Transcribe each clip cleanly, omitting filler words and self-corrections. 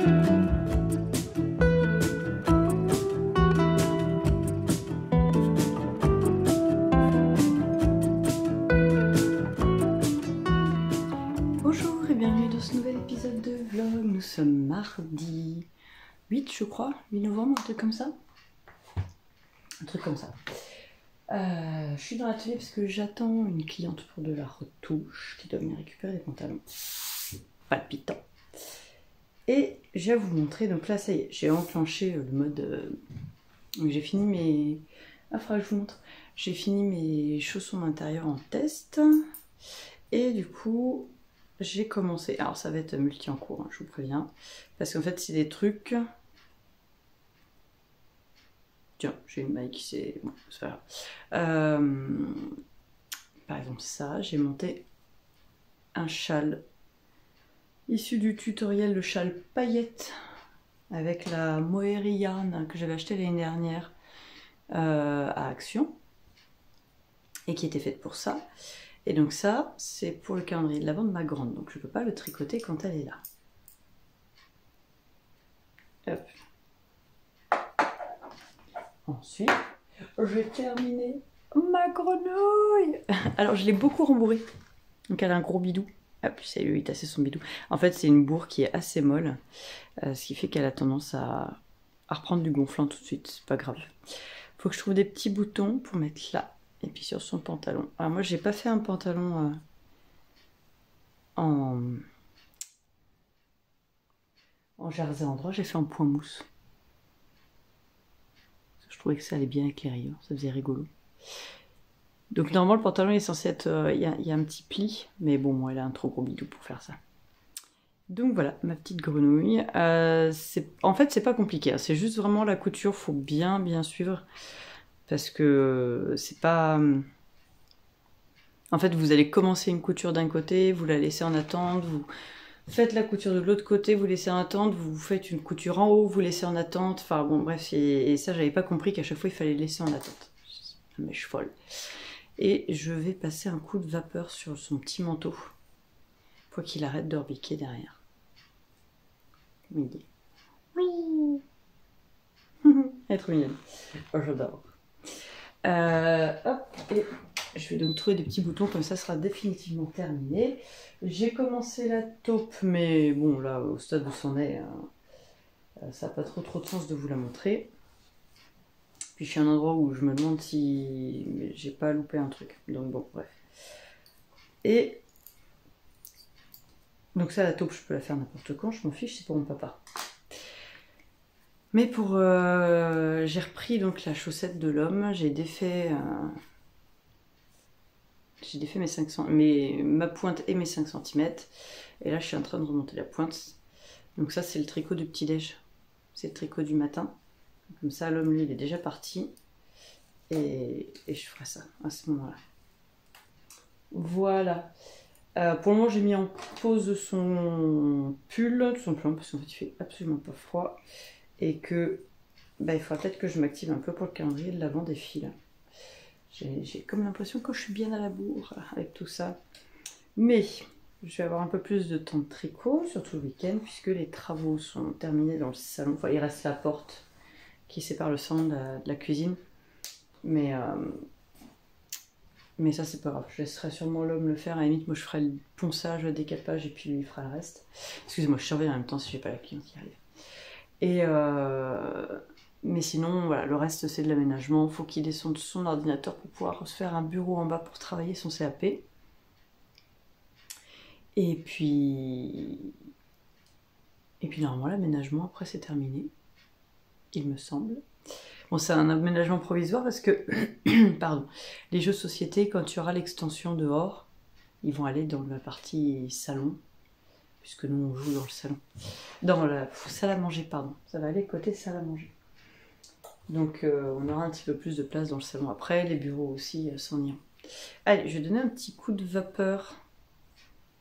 Bonjour et bienvenue dans ce nouvel épisode de vlog. Nous sommes mardi 8 je crois, 8 novembre, un truc comme ça. Je suis dans l'atelier parce que j'attends une cliente pour de la retouche qui doit venir récupérer des pantalons. Palpitant. Et je vais vous montrer, donc là ça y est, j'ai enclenché le mode... j'ai fini mes... Ah, faudra que je vous montre. J'ai fini mes chaussons d'intérieur en test. Et du coup... j'ai commencé, alors ça va être multi en cours, hein, je vous préviens, parce qu'en fait c'est des trucs... Tiens, j'ai une maille qui s'est... Bon, c'est pas grave. Par exemple ça, j'ai monté un châle issu du tutoriel, le châle paillette, avec la mohair yarn que j'avais acheté l'année dernière à Action, et qui était faite pour ça. Et donc ça, c'est pour le calendrier de l'Avent de ma grande, donc je ne peux pas le tricoter quand elle est là. Hop. Ensuite, j'ai terminé ma grenouille. Alors je l'ai beaucoup rembourrée, donc elle a un gros bidou. Ah, puis ça lui a tassé son bidou. En fait, c'est une bourre qui est assez molle, ce qui fait qu'elle a tendance à reprendre du gonflant tout de suite, c'est pas grave. Faut que je trouve des petits boutons pour mettre là. Et puis sur son pantalon. Alors moi j'ai pas fait un pantalon en jersey endroit, j'ai fait en point mousse. Je trouvais que ça allait bien avec les rayures, ça faisait rigolo. Donc normalement le pantalon est censé être... il y a un petit pli, mais bon moi elle a un trop gros bidou pour faire ça. Donc voilà, ma petite grenouille. En fait c'est pas compliqué, hein, c'est juste vraiment la couture, faut bien suivre. Parce que c'est pas... En fait, vous allez commencer une couture d'un côté, vous la laissez en attente, vous faites la couture de l'autre côté, vous laissez en attente, vous faites une couture en haut, vous laissez en attente. Enfin bon, bref, et ça, j'avais pas compris qu'à chaque fois, il fallait laisser en attente. Mais je suis folle. Et je vais passer un coup de vapeur sur son petit manteau pour qu'il arrête de rebiquer derrière. Oui. Elle est trop mignonne. Oh, j'adore. Hop, et je vais donc trouver des petits boutons, comme ça sera définitivement terminé. J'ai commencé la taupe, mais bon, là, au stade où c'en est, ça n'a pas trop de sens de vous la montrer. Puis je suis à un endroit où je me demande si j'ai pas loupé un truc. Donc bon, bref. Et donc ça, la taupe, je peux la faire n'importe quand, je m'en fiche, c'est pour mon papa. Mais pour... j'ai repris donc la chaussette de l'homme, j'ai défait ma pointe et mes 5 cm. Et là je suis en train de remonter la pointe. Donc ça c'est le tricot du petit-déj. C'est le tricot du matin. Comme ça l'homme lui il est déjà parti. Et je ferai ça à ce moment-là. Voilà. Pour le moment j'ai mis en pause son pull, tout simplement parce qu'en fait il fait absolument pas froid. Et que il faudra peut-être que je m'active un peu pour le calendrier de l'Avent des filles. J'ai comme l'impression que je suis bien à la bourre avec tout ça. Mais je vais avoir un peu plus de temps de tricot, surtout le week-end, puisque les travaux sont terminés dans le salon. Enfin, il reste la porte qui sépare le salon de la cuisine. Mais ça, c'est pas grave. Je laisserai sûrement l'homme le faire. À la limite, moi, je ferai le ponçage, le décapage, et puis lui, il fera le reste. Excusez-moi, je surveille en même temps si j'ai pas la cliente qui arrive. Mais sinon, voilà, le reste c'est de l'aménagement. Il faut qu'il descende son ordinateur pour pouvoir se faire un bureau en bas pour travailler son CAP. Et puis normalement l'aménagement après c'est terminé, il me semble. Bon, c'est un aménagement provisoire parce que pardon, les jeux de société, quand il y aura l'extension dehors, ils vont aller dans la partie salon. Puisque nous on joue dans le salon. Dans la salle à manger, pardon. Ça va aller côté salle à manger. Donc on aura un petit peu plus de place dans le salon. Après, les bureaux aussi s'en iront. Allez, je vais donner un petit coup de vapeur.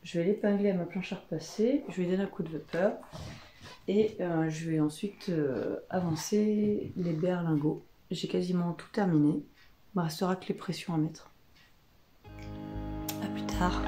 Je vais l'épingler à ma planche à repasser. Je vais donner un coup de vapeur. Et je vais ensuite avancer les berlingots. J'ai quasiment tout terminé. Il me restera que les pressions à mettre. À plus tard.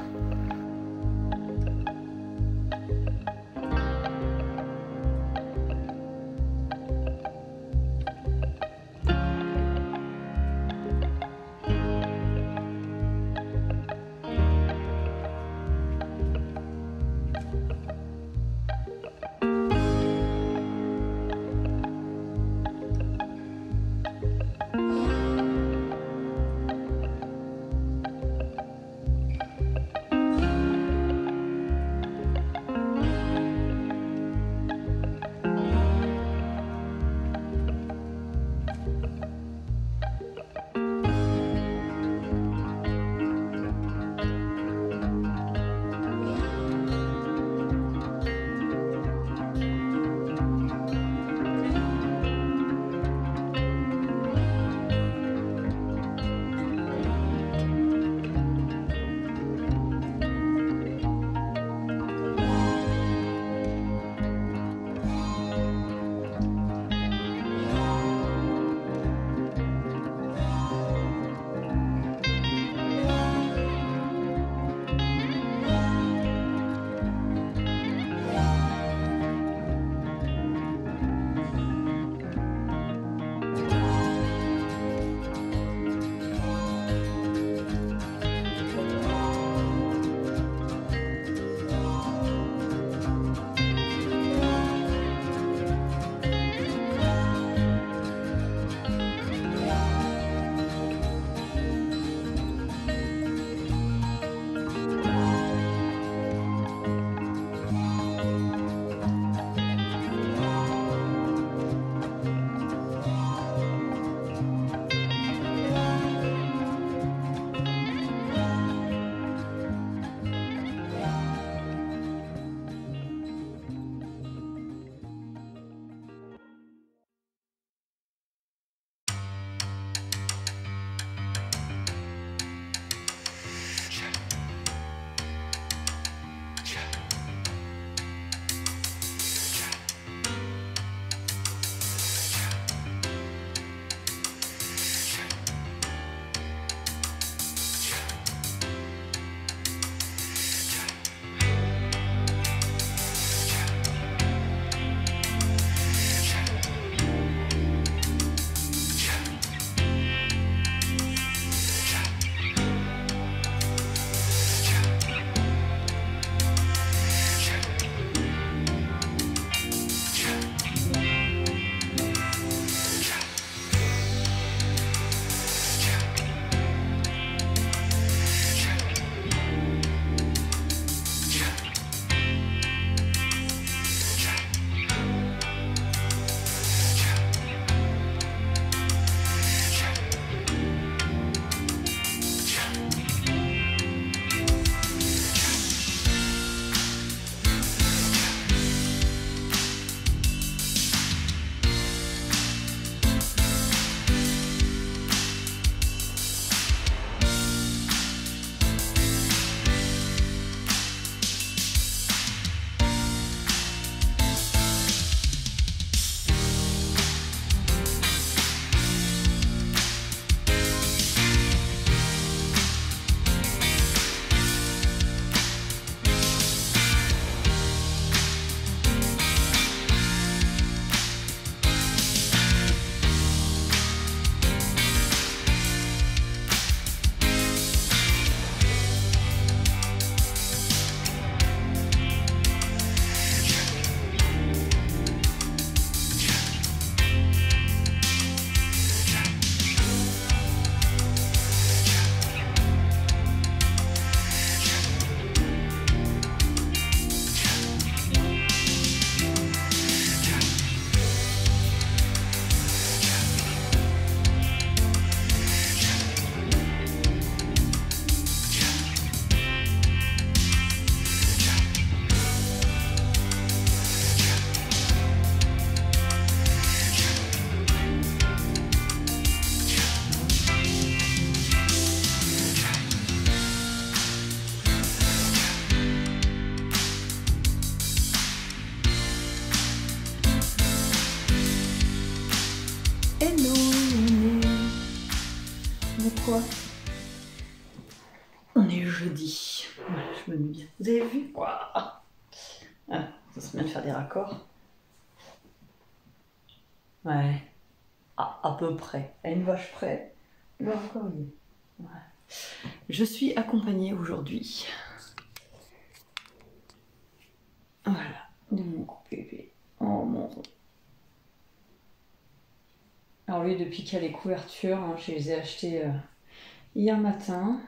quoi? On est jeudi. Voilà, je me mets bien. Vous avez vu? Ah, ça se met de faire des raccords. Ouais. Ah, à peu près. À une vache près. Le raccord il est. Voilà. Je suis accompagnée aujourd'hui. Voilà. De mon gros bébé. Oh mon. Alors lui, depuis qu'il y a les couvertures, hein, je les ai achetées hier matin.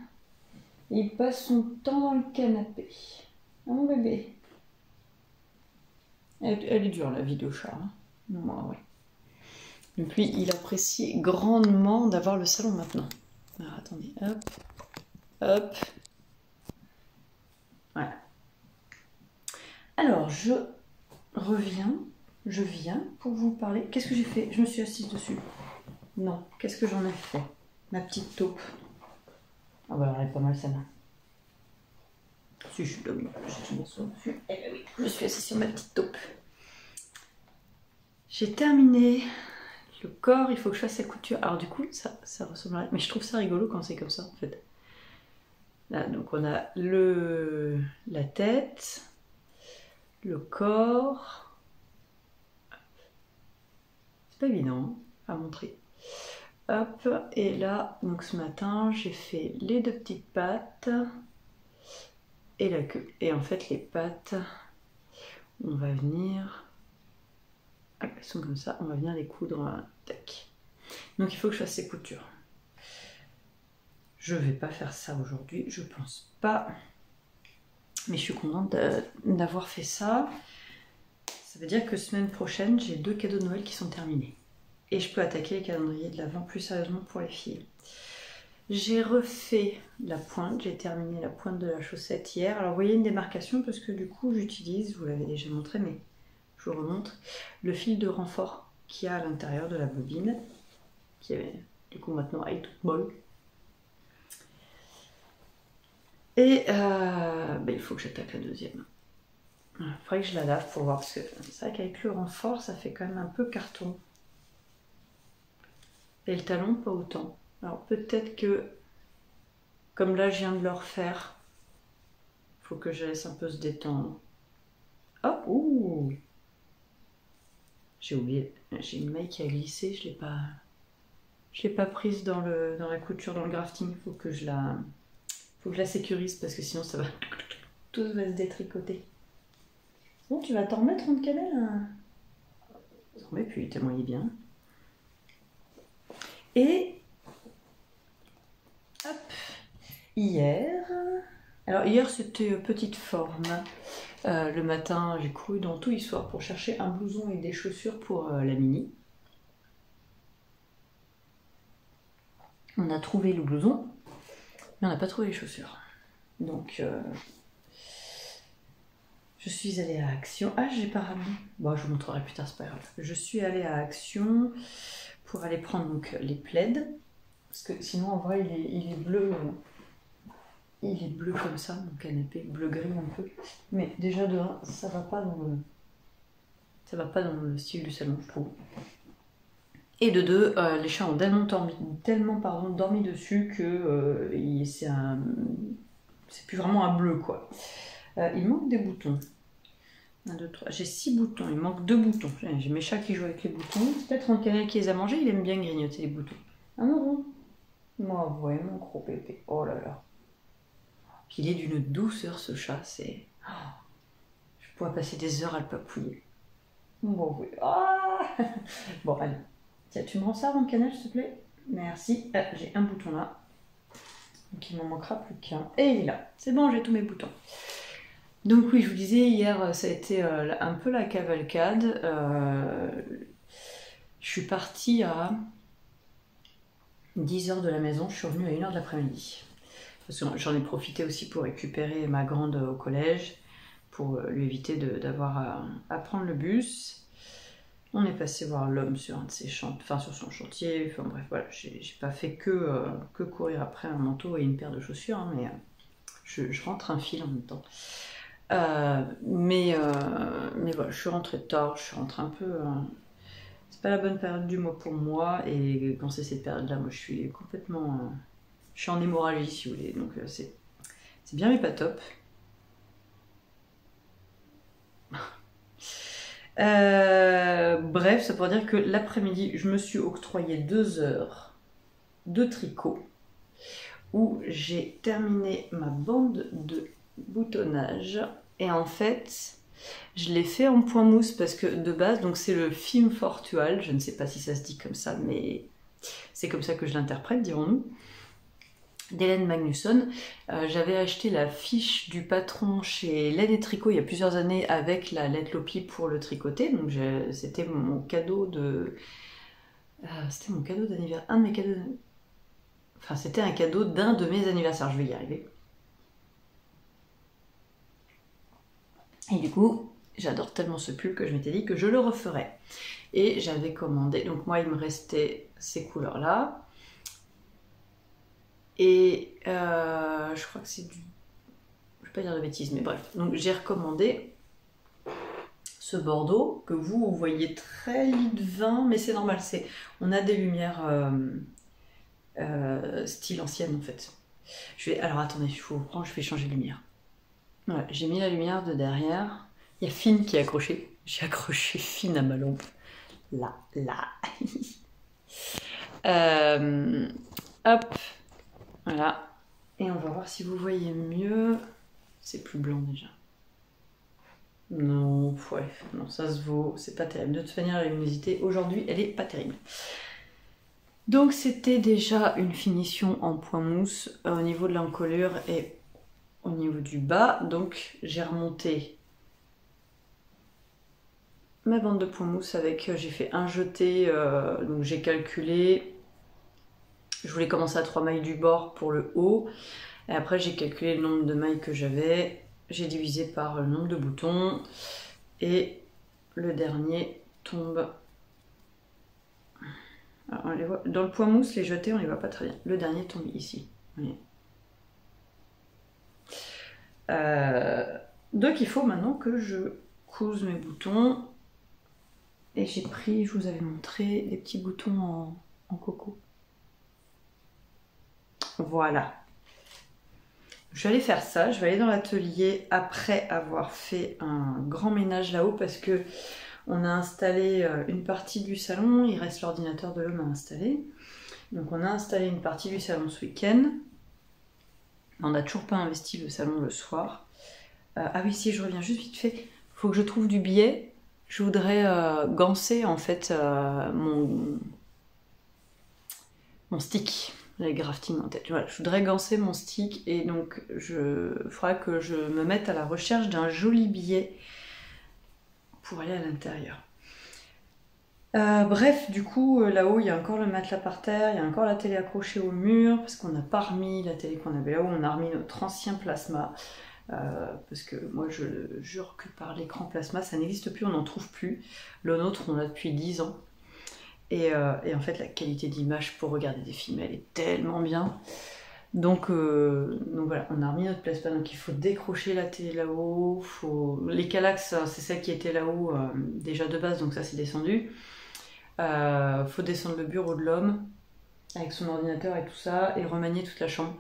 Il passe son temps dans le canapé. Ah, mon bébé. Elle est dure la vie de chat. Hein. Moi, ouais. Donc lui, il apprécie grandement d'avoir le salon maintenant. Alors attendez, hop, hop. Voilà. Alors, je viens pour vous parler. Qu'est-ce que j'ai fait? Je me suis assise dessus. Non, qu'est-ce que j'en ai fait? Ma petite taupe. Ah bah elle est pas mal celle-là. Si je suis dominante, j'ai tout dessus. Eh ben oui, je me suis assise sur ma petite taupe. J'ai terminé le corps, il faut que je fasse la couture. Alors du coup, ça ressemblerait... Mais je trouve ça rigolo quand c'est comme ça en fait. Là, donc on a la tête, le corps. C'est pas évident à montrer. Hop, et là, donc ce matin, j'ai fait les deux petites pattes et la queue. Et en fait, les pattes, on va venir... Elles sont comme ça, on va venir les coudre. Tac. Donc il faut que je fasse ces coutures. Je vais pas faire ça aujourd'hui, je pense pas. Mais je suis contente d'avoir fait ça. Ça veut dire que semaine prochaine, j'ai 2 cadeaux de Noël qui sont terminés. Et je peux attaquer les calendriers de l'Avent plus sérieusement pour les filles. J'ai refait la pointe, j'ai terminé la pointe de la chaussette hier. Alors vous voyez une démarcation parce que du coup j'utilise, vous l'avez déjà montré, mais je vous remontre, le fil de renfort qu'il y a à l'intérieur de la bobine, qui est du coup maintenant elle est toute molle. Et il faut que j'attaque la deuxième. Il faudrait que je la lave pour voir, parce que c'est vrai qu'avec le renfort, ça fait quand même un peu carton. Et le talon, pas autant. Alors peut-être que, comme là je viens de le refaire, il faut que je laisse un peu se détendre. Oh, ouh! J'ai oublié, j'ai une maille qui a glissé, je l'ai pas prise dans la couture, dans le grafting. Faut que je la sécurise parce que sinon ça va tout va se détricoter. Bon, tu vas t'en remettre en cannelle, hein? Mais puis tellement il est bien. Et hop, hier c'était petite forme. Le matin, j'ai couru dans tout Histoire pour chercher un blouson et des chaussures pour la mini. On a trouvé le blouson, mais on n'a pas trouvé les chaussures. Donc, je suis allée à Action. Ah, j'ai pas ramené. Bon, je vous montrerai plus tard, c'est pas grave. Je suis allée à Action pour aller prendre donc les plaids. Parce que sinon, en vrai, il est bleu. Il est bleu comme ça, mon canapé, bleu-gris un peu. Mais déjà de 1, ça va pas dans le style du salon, je trouve. Et de 2, les chats ont tellement dormi dessus que c'est plus vraiment un bleu quoi. Il manque des boutons. 1, 2, 3. J'ai 6 boutons, il manque 2 boutons. J'ai mes chats qui jouent avec les boutons. Peut-être un canal qui les a mangés, il aime bien grignoter les boutons. Ah non, moi, ouais, mon gros bébé. Oh là là. Puis il est d'une douceur ce chat, c'est... Oh, je pourrais passer des heures à le papouiller. Bon, oui. Ah bon, allez. Tiens, tu me rends ça avant le canal, s'il te plaît? Merci. Ah, j'ai un bouton là. Donc il m'en manquera plus qu'un. Et il est là. C'est bon, j'ai tous mes boutons. Donc oui, je vous disais, hier, ça a été un peu la cavalcade. Je suis partie à 10h de la maison. Je suis revenue à 1h de l'après-midi. Parce que j'en ai profité aussi pour récupérer ma grande au collège, pour lui éviter d'avoir à prendre le bus. On est passé voir l'homme sur un de ses sur son chantier. Enfin bref, voilà, j'ai pas fait que courir après un manteau et une paire de chaussures, hein, mais je rentre un fil en même temps. Mais voilà, je suis rentrée tard, je suis rentrée un peu... c'est pas la bonne période du mois pour moi, et quand c'est cette période-là, moi je suis complètement Je suis en hémorragie si vous voulez, donc c'est bien mais pas top. Bref, ça pour dire que l'après-midi, je me suis octroyé 2 heures de tricot où j'ai terminé ma bande de boutonnage et en fait je l'ai fait en point mousse parce que de base, donc c'est le film Fortual, je ne sais pas si ça se dit comme ça, mais c'est comme ça que je l'interprète, dirons-nous, d'Hélène Magnusson. J'avais acheté la fiche du patron chez Laine et Tricot il y a plusieurs années avec la lettre Lopi pour le tricoter, donc c'était mon cadeau de... c'était mon cadeau d'anniversaire, un de mes cadeaux... Enfin, c'était un cadeau d'un de mes anniversaires, je vais y arriver. Et du coup, j'adore tellement ce pull que je m'étais dit que je le referais. Et j'avais commandé, donc moi il me restait ces couleurs-là. Et je crois que c'est du... Je vais pas dire de bêtises, mais bref. Donc j'ai recommandé ce bordeaux que vous voyez très lit de vin, mais c'est normal, on a des lumières style ancienne en fait. Alors attendez, je vais changer de lumière. Voilà, j'ai mis la lumière de derrière. Il y a Fine qui est accrochée. J'ai accroché Fine à ma lampe. Là. Hop. Voilà. Et on va voir si vous voyez mieux. C'est plus blanc déjà. Non, ouais, non, ça se vaut. C'est pas terrible. De toute manière, la luminosité, aujourd'hui, elle est pas terrible. Donc, c'était déjà une finition en point mousse au niveau de l'encolure et au niveau du bas. Donc, j'ai remonté ma bande de point mousse avec... j'ai fait un jeté, donc j'ai calculé... Je voulais commencer à 3 mailles du bord pour le haut. Et après, j'ai calculé le nombre de mailles que j'avais. J'ai divisé par le nombre de boutons. Et le dernier tombe... Alors, on les voit... Dans le point mousse, les jetés, on les voit pas très bien. Le dernier tombe ici. Oui. Donc, il faut maintenant que je couse mes boutons. Et j'ai pris, je vous avais montré, des petits boutons en coco. Voilà. Je vais aller faire ça, je vais aller dans l'atelier après avoir fait un grand ménage là-haut parce que on a installé une partie du salon, il reste l'ordinateur de l'homme à installer. Donc on a installé une partie du salon ce week-end. On n'a toujours pas investi le salon le soir. Ah oui, si je reviens juste vite fait, il faut que je trouve du billet. Je voudrais ganser en fait mon stick. Les grafting en tête. Voilà, je voudrais ganser mon stick et donc il faudra que je me mette à la recherche d'un joli billet pour aller à l'intérieur. Bref, du coup, là-haut, il y a encore le matelas par terre, il y a encore la télé accrochée au mur, parce qu'on n'a pas remis la télé qu'on avait là-haut, on a remis notre ancien plasma, parce que moi, je jure que par l'écran plasma, ça n'existe plus, on n'en trouve plus. Le nôtre, on l'a depuis 10 ans. Et en fait, la qualité d'image pour regarder des films, elle est tellement bien. Donc voilà, on a remis notre plasma. Donc il faut décrocher la télé là-haut. Les Kallax, c'est celle qui était là-haut déjà de base, donc ça c'est descendu. Faut descendre le bureau de l'homme avec son ordinateur et tout ça, et remanier toute la chambre.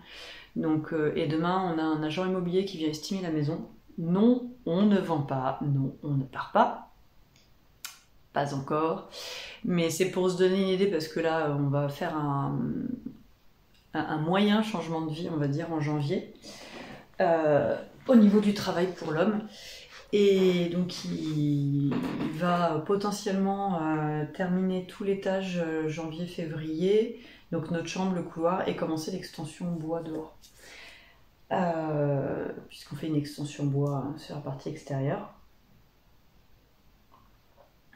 Donc, et demain, on a un agent immobilier qui vient estimer la maison. Non, on ne vend pas. Non, on ne part pas. Pas encore, mais c'est pour se donner une idée parce que là on va faire un moyen changement de vie, on va dire en janvier, au niveau du travail pour l'homme. Et donc il va potentiellement terminer tout l'étage janvier-février, donc notre chambre, le couloir, et commencer l'extension bois dehors. Puisqu'on fait une extension bois sur la partie extérieure.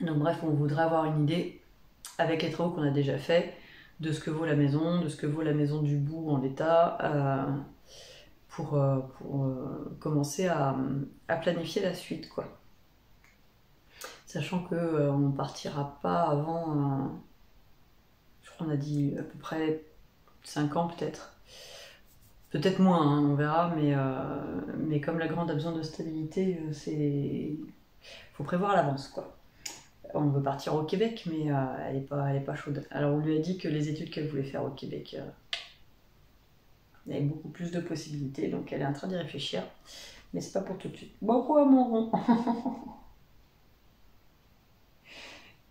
Donc bref, on voudrait avoir une idée, avec les travaux qu'on a déjà fait, de ce que vaut la maison, de ce que vaut la maison du bout en l'état, pour commencer à planifier la suite, quoi. Sachant qu'on ne partira pas avant, je crois qu'on a dit à peu près 5 ans peut-être. Peut-être moins, hein, on verra, mais comme la grande a besoin de stabilité, faut prévoir à l'avance, quoi. On veut partir au Québec, mais elle est pas chaude. Alors on lui a dit que les études qu'elle voulait faire au Québec, Il y a beaucoup plus de possibilités, donc elle est en train d'y réfléchir. Mais c'est pas pour tout de suite. Bon, quoi, mon rond?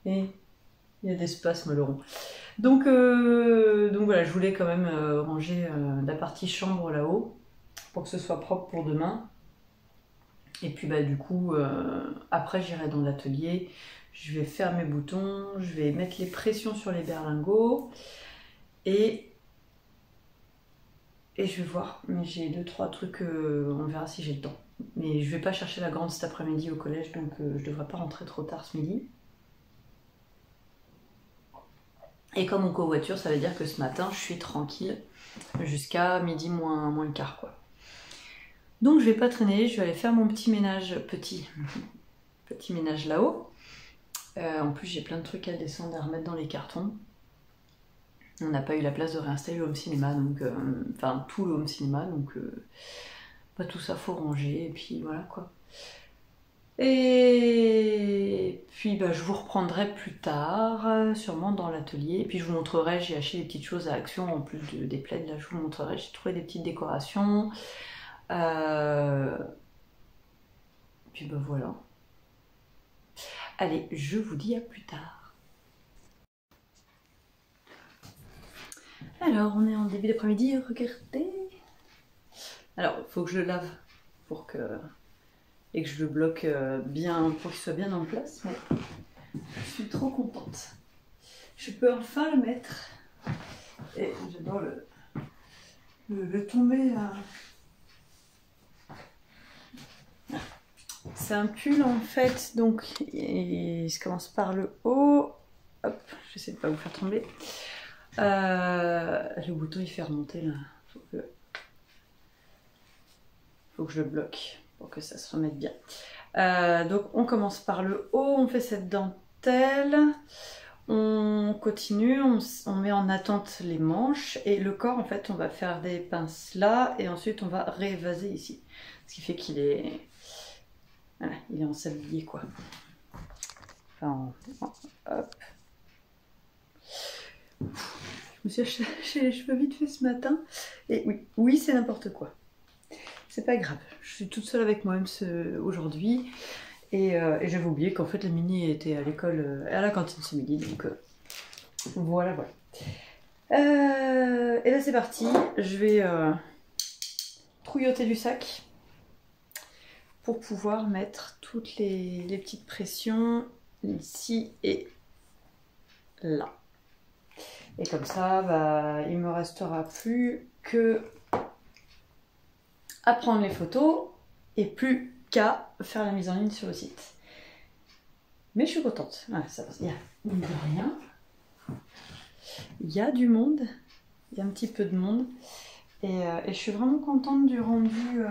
Et il y a des spasmes, le rond. Donc voilà, je voulais quand même ranger la partie chambre là-haut, pour que ce soit propre pour demain. Et puis bah du coup, après j'irai dans l'atelier, je vais faire mes boutons, je vais mettre les pressions sur les berlingots, et je vais voir. Mais j'ai 2-3 trucs, on verra si j'ai le temps. Mais je vais pas chercher la grande cet après-midi au collège, donc je devrais pas rentrer trop tard ce midi. Et comme on covoiture, ça veut dire que ce matin, je suis tranquille jusqu'à midi moins le quart, quoi. Donc je vais pas traîner, je vais aller faire mon petit ménage, petit ménage là-haut. En plus, j'ai plein de trucs à descendre et à remettre dans les cartons. On n'a pas eu la place de réinstaller le home cinéma, donc enfin tout le home cinéma, donc pas tout ça faut ranger, et puis voilà quoi. Et puis bah, je vous reprendrai plus tard, sûrement dans l'atelier. Et puis je vous montrerai, j'ai acheté des petites choses à Action en plus des plaids. Là je vous montrerai, j'ai trouvé des petites décorations. Puis bah voilà. Allez, je vous dis à plus tard. Alors on est en début d'après-midi, regardez. Alors il faut que je le lave pour que... et que je le bloque bien pour qu'il soit bien en place, mais je suis trop contente. Je peux enfin le mettre. Et j'adore le tomber. C'est un pull en fait, donc il se commence par le haut. Hop, j'essaie de pas vous faire trembler. Le bouton il fait remonter là. Faut que je le bloque pour que ça se remette bien. Donc on commence par le haut, on fait cette dentelle, on continue, on met en attente les manches et le corps en fait on va faire des pinces là et ensuite on va réévaser ici. Ce qui fait qu'il est... Voilà, il est en sablier quoi. Enfin, hop. Je me suis acheté les cheveux vite fait ce matin et oui c'est n'importe quoi. C'est pas grave, je suis toute seule avec moi-même aujourd'hui et j'avais oublié qu'en fait la mini était à l'école, à la cantine ce midi, donc voilà. Et là c'est parti, je vais trouilloter du sac pour pouvoir mettre toutes les petites pressions ici et là. Et comme ça, bah, il me restera plus que à prendre les photos et plus qu'à faire la mise en ligne sur le site. Mais je suis contente. Ouais, ça, il y a de rien. Il y a du monde. Il y a un petit peu de monde. Et je suis vraiment contente du rendu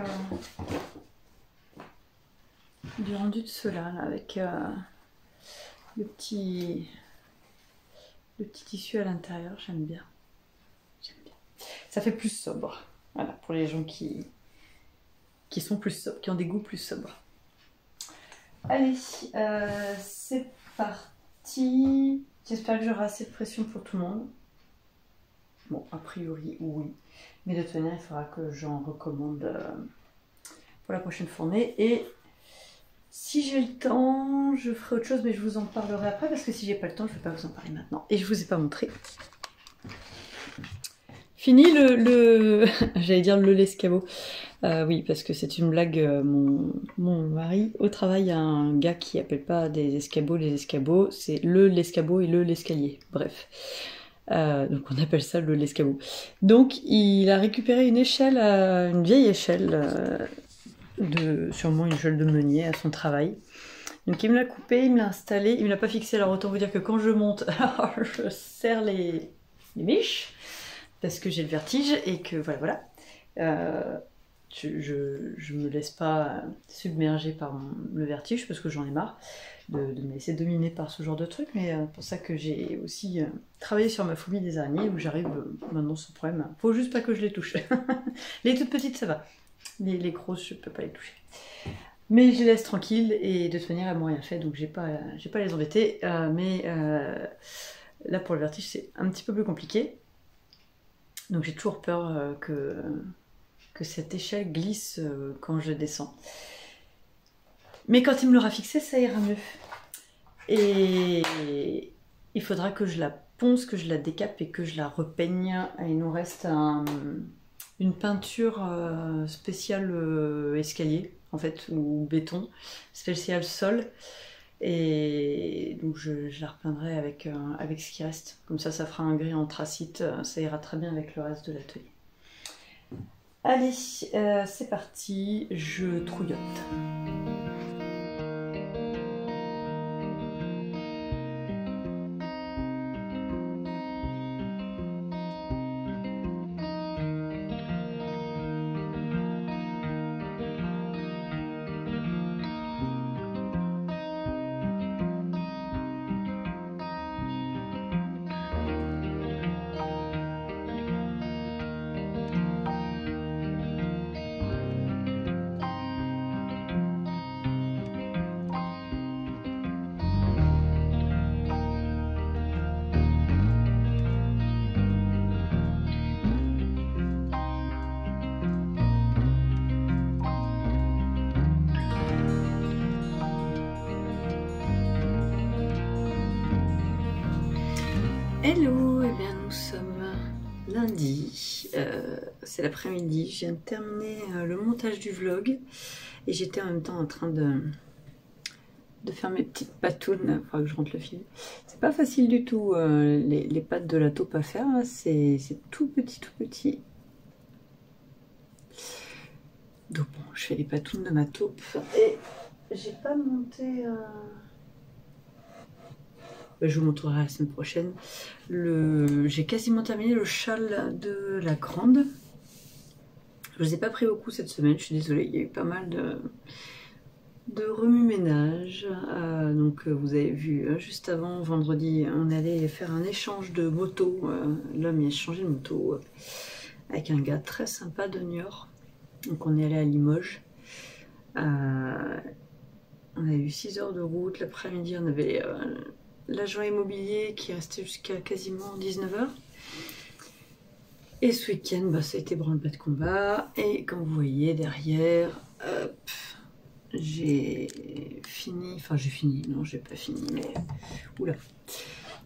de cela là, avec le petit tissu à l'intérieur. J'aime bien. Ça fait plus sobre. Voilà, pour les gens qui sont plus sobres, qui ont des goûts plus sobres. Allez, c'est parti. J'espère que j'aurai assez de pression pour tout le monde. Bon, a priori, oui. Mais de toute manière, il faudra que j'en recommande pour la prochaine fournée. Et si j'ai le temps, je ferai autre chose, mais je vous en parlerai après, parce que si j'ai pas le temps, je ne vais pas vous en parler maintenant. Et je vous ai pas montré. Fini j'allais dire l'escabeau. Oui, parce que c'est une blague. Mon mari, au travail, il y a un gars qui appelle pas des escabeaux les escabeaux, c'est l'escabeau et l'escalier. Bref. Donc on appelle ça l'escabeau. Donc il a récupéré une échelle, une vieille échelle, sûrement une échelle de meunier à son travail. Donc il me l'a coupée, il me l'a installée, il me l'a pas fixée. Alors autant vous dire que quand je monte, je serre les miches. Parce que j'ai le vertige et que voilà. Je me laisse pas submerger par le vertige parce que j'en ai marre de me laisser dominer par ce genre de truc. Mais c'est pour ça que j'ai aussi travaillé sur ma phobie des araignées où j'arrive maintenant sans problème. Faut juste pas que je les touche. Les toutes petites ça va. Les grosses je peux pas les toucher. Mais je les laisse tranquilles et de toute manière elles m'ont rien fait donc j'ai pas à les embêter. Mais là pour le vertige c'est un petit peu plus compliqué. Donc j'ai toujours peur que cette échelle glisse quand je descends. Mais quand il me l'aura fixé, ça ira mieux. Et il faudra que je la ponce, que je la décape et que je la repeigne. Et il nous reste une peinture spéciale escalier, en fait, ou béton, spéciale sol. Et donc je la repeindrai avec ce qui reste. Comme ça fera un gris anthracite, ça ira très bien avec le reste de l'atelier. Allez, c'est parti, je trouillote. Hello, eh bien nous sommes lundi, c'est l'après-midi, je viens de terminer le montage du vlog et j'étais en même temps en train de faire mes petites patounes, il faudra que je rentre le fil. C'est pas facile du tout les pattes de la taupe à faire, c'est tout petit. Donc bon, je fais les patounes de ma taupe et j'ai pas monté... Je vous montrerai la semaine prochaine. J'ai quasiment terminé le châle de la grande. Je ne vous ai pas pris beaucoup cette semaine, je suis désolée, il y a eu pas mal de remue-ménage. Donc vous avez vu, juste avant, vendredi, on allait faire un échange de moto. L'homme il a changé de moto avec un gars très sympa de Niort. Donc on est allé à Limoges. On a eu 6 heures de route. L'après-midi, on avait... l'agent immobilier qui est resté jusqu'à quasiment 19h. Et ce week-end, bah, ça a été branle-bas de combat. Et comme vous voyez derrière, j'ai fini. Enfin, j'ai fini. Non, j'ai pas fini. Mais oula,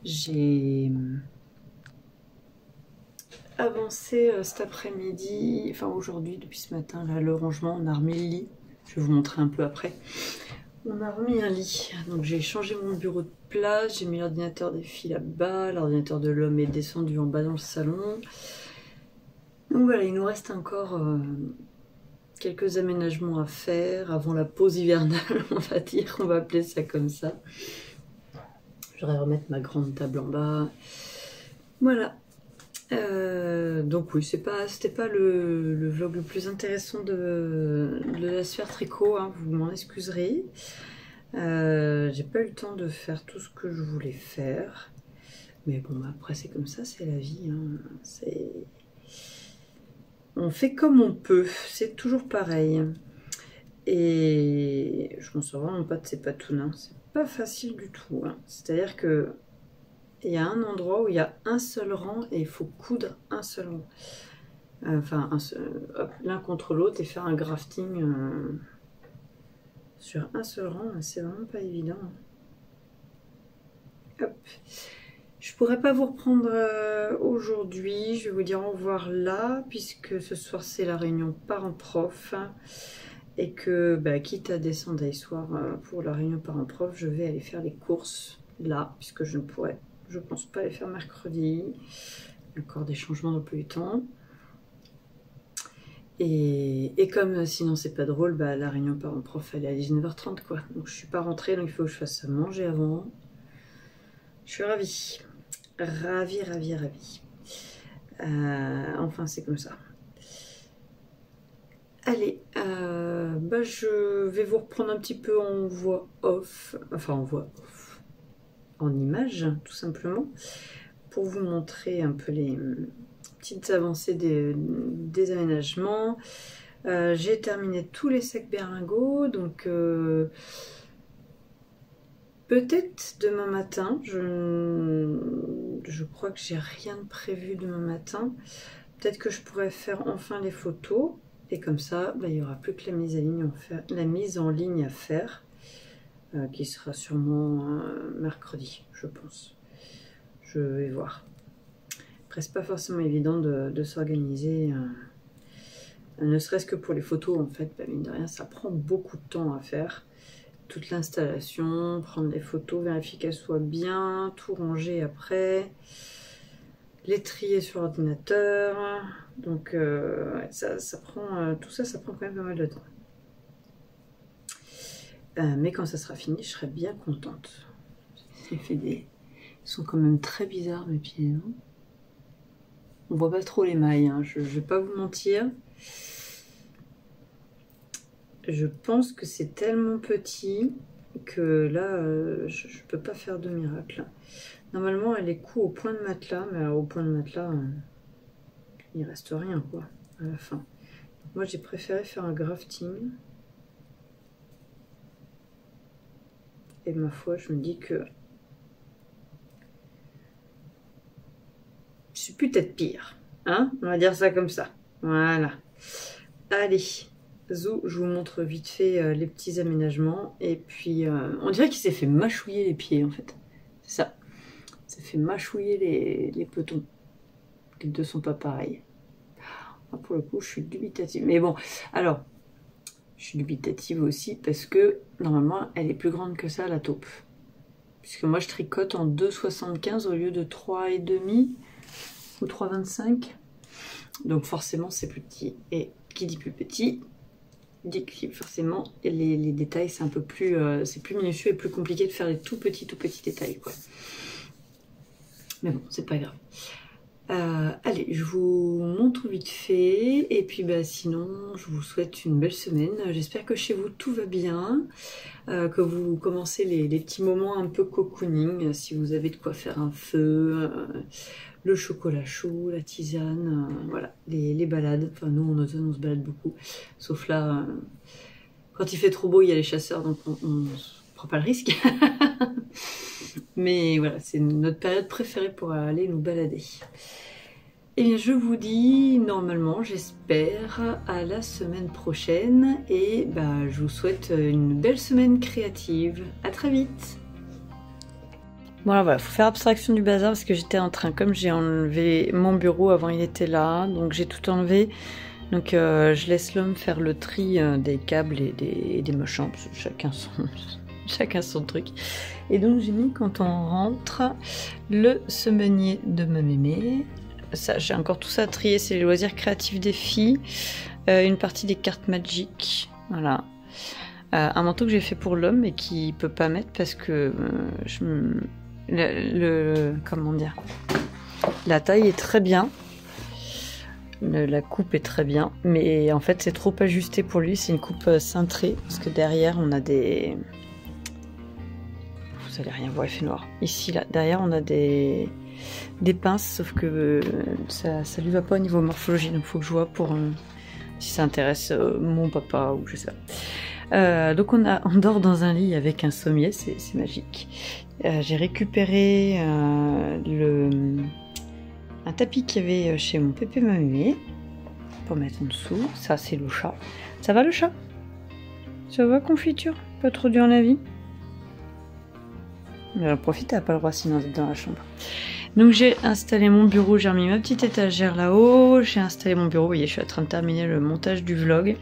j'ai avancé cet après-midi. Enfin, aujourd'hui, depuis ce matin, là, le rangement, on a remis le lit. Je vais vous montrer un peu après. On a remis un lit, donc j'ai changé mon bureau de place, j'ai mis l'ordinateur des filles là-bas, l'ordinateur de l'homme est descendu en bas dans le salon. Donc voilà, il nous reste encore quelques aménagements à faire avant la pause hivernale, on va dire, on va appeler ça comme ça. Je voudrais remettre ma grande table en bas. Voilà. Donc oui, c'était pas le vlog le plus intéressant de la sphère tricot, hein, vous m'en excuserez. J'ai pas eu le temps de faire tout ce que je voulais faire, mais bon, après c'est comme ça, c'est la vie, hein. On fait comme on peut, c'est toujours pareil. Et je m'en sors vraiment pas de ces patounes, hein. C'est pas facile du tout, hein. C'est-à-dire que il y a un endroit où il y a un seul rang et il faut coudre un seul rang. Enfin, l'un contre l'autre et faire un grafting sur un seul rang, c'est vraiment pas évident. Hop. Je pourrais pas vous reprendre aujourd'hui, je vais vous dire au revoir là, puisque ce soir c'est la réunion parents-prof. Et que, bah, quitte à descendre à soir pour la réunion parents-prof, je vais aller faire les courses là, puisque je ne pourrais, je pense pas les faire mercredi. Il y a encore des changements d'emploi du temps. Et comme sinon c'est pas drôle, bah, la réunion parents-prof elle est à 19h30 quoi. Donc je suis pas rentrée, donc il faut que je fasse à manger avant. Je suis ravie. Ravie. Enfin c'est comme ça. Allez, bah, je vais vous reprendre un petit peu en voix off, enfin en voix off, en image tout simplement, pour vous montrer un peu les petites avancées des aménagements. J'ai terminé tous les sacs berlingots, donc peut-être demain matin, je crois que j'ai rien de prévu demain matin. peut-être que je pourrais faire enfin les photos. Et comme ça, bah, il n'y aura plus que la mise en ligne à faire. Qui sera sûrement mercredi, je pense. Je vais voir. Après, c'est pas forcément évident de s'organiser. Ne serait-ce que pour les photos, en fait, bah, mine de rien, ça prend beaucoup de temps à faire. Toute l'installation, prendre les photos, vérifier qu'elles soient bien, tout ranger après, les trier sur l'ordinateur. Donc, ouais, ça prend, tout ça, ça prend quand même pas mal de temps. Mais quand ça sera fini, je serai bien contente. Ils sont quand même très bizarres, mes pieds. Hein, on voit pas trop les mailles, hein, je vais pas vous mentir. Je pense que c'est tellement petit que là, je peux pas faire de miracle. Normalement, elle est coud au point de matelas, mais alors, au point de matelas, il reste rien, quoi, à la fin. Donc, moi, j'ai préféré faire un grafting. Et ma foi, je me dis que c'est peut-être pire. Hein, on va dire ça comme ça. Voilà. Allez, Zou, je vous montre vite fait les petits aménagements. Et puis, on dirait qu'il s'est fait mâchouiller les pieds, en fait. C'est ça. Il s'est fait mâchouiller les petons. Les deux sont pas pareils. Ah, pour le coup, je suis dubitative. Mais bon, alors... Je suis dubitative aussi parce que normalement elle est plus grande que ça, la taupe. Puisque moi je tricote en 2,75 au lieu de 3,5 ou 3,25. Donc forcément c'est plus petit. Et qui dit plus petit, dit que forcément les détails c'est un peu plus, c'est plus minutieux et plus compliqué de faire les tout petits détails, quoi. Mais bon, c'est pas grave. Allez, je vous montre vite fait et puis bah, sinon je vous souhaite une belle semaine. J'espère que chez vous tout va bien, que vous commencez les petits moments un peu cocooning, si vous avez de quoi faire un feu, le chocolat chaud, la tisane, voilà, les balades. Enfin nous en automne on se balade beaucoup, sauf là quand il fait trop beau il y a les chasseurs donc on prend pas le risque. Mais voilà, c'est notre période préférée pour aller nous balader. Et bien je vous dis, normalement, j'espère, à la semaine prochaine. Et bah, je vous souhaite une belle semaine créative. À très vite. Bon alors voilà, faut faire abstraction du bazar parce que j'étais en train, comme j'ai enlevé mon bureau, avant il était là, donc j'ai tout enlevé. Donc je laisse l'homme faire le tri des câbles et des machins, parce que chacun son truc. Et donc j'ai mis, quand on rentre, le semainier de ma mémé. Ça, j'ai encore tout ça à trier, c'est les loisirs créatifs des filles. Une partie des cartes Magic, voilà. Un manteau que j'ai fait pour l'homme et qui peut pas mettre parce que comment dire, la taille est très bien. La coupe est très bien, mais en fait c'est trop ajusté pour lui, c'est une coupe cintrée, parce que derrière on a des... Vous allez rien voir, il fait noir. Ici, là, derrière on a des pinces, sauf que ça lui va pas au niveau morphologie, donc il faut que je vois pour si ça intéresse mon papa ou je sais pas. Donc on dort dans un lit avec un sommier, c'est magique. J'ai récupéré un tapis qu'il y avait chez mon pépé mamé pour mettre en dessous. Ça c'est le chat. Ça va le chat? Ça va, confiture? Pas trop dur la vie? Mais en profite, t'as pas le droit sinon d'être dans la chambre. Donc j'ai installé mon bureau, j'ai remis ma petite étagère là-haut, j'ai installé mon bureau, vous voyez je suis en train de terminer le montage du vlog.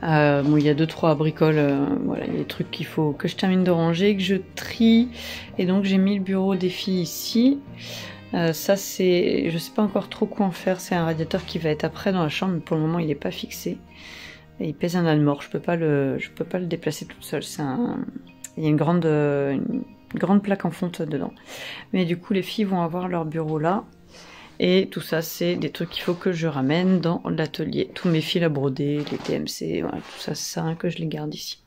Bon, il y a 2-3 bricoles, voilà, il y a des trucs qu'il faut que je termine de ranger, que je trie. Et donc j'ai mis le bureau des filles ici. Ça c'est, je sais pas encore trop quoi en faire, c'est un radiateur qui va être après dans la chambre, mais pour le moment il n'est pas fixé. Et il pèse un âne mort, je peux pas le déplacer toute seule, il y a une grande plaque en fonte dedans. Mais du coup les filles vont avoir leur bureau là. Et tout ça, c'est des trucs qu'il faut que je ramène dans l'atelier. Tous mes fils à broder, les TMC, voilà, tout ça, c'est ça que je les garde ici.